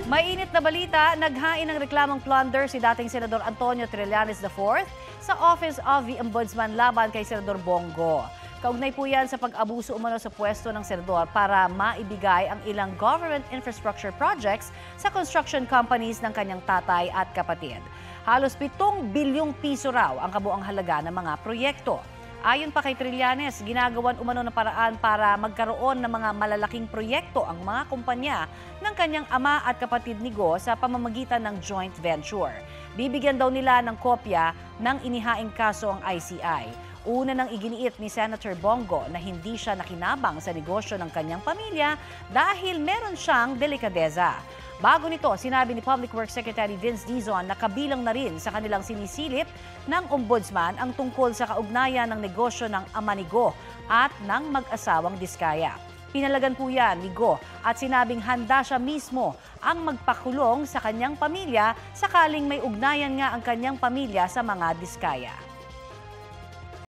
Mainit na balita, naghain ng reklamong plunder si dating Senador Antonio Trillanes IV sa Office of the Ombudsman laban kay Senador Bongo. Kaugnay po yan sa pag-abuso umano sa pwesto ng senador para maibigay ang ilang government infrastructure projects sa construction companies ng kanyang tatay at kapatid. Halos 7 bilyong piso raw ang kabuang halaga ng mga proyekto. Ayon pa kay Trillanes, ginagawan umano ng paraan para magkaroon ng mga malalaking proyekto ang mga kumpanya ng kanyang ama at kapatid ni Go sa pamamagitan ng joint venture. Bibigyan daw nila ng kopya ng inihaing kaso ang ICI. Una nang iginiit ni Senator Bongo na hindi siya nakinabang sa negosyo ng kanyang pamilya dahil meron siyang delikadeza. Bago nito, sinabi ni Public Works Secretary Vince Dizon na kabilang na rin sa kanilang sinisilip ng ombudsman ang tungkol sa kaugnayan ng negosyo ng ama ni Go at ng mag-asawang Diskaya. Pinalagan po yan ni Go at sinabing handa siya mismo ang magpakulong sa kanyang pamilya sakaling may ugnayan nga ang kanyang pamilya sa mga Diskaya.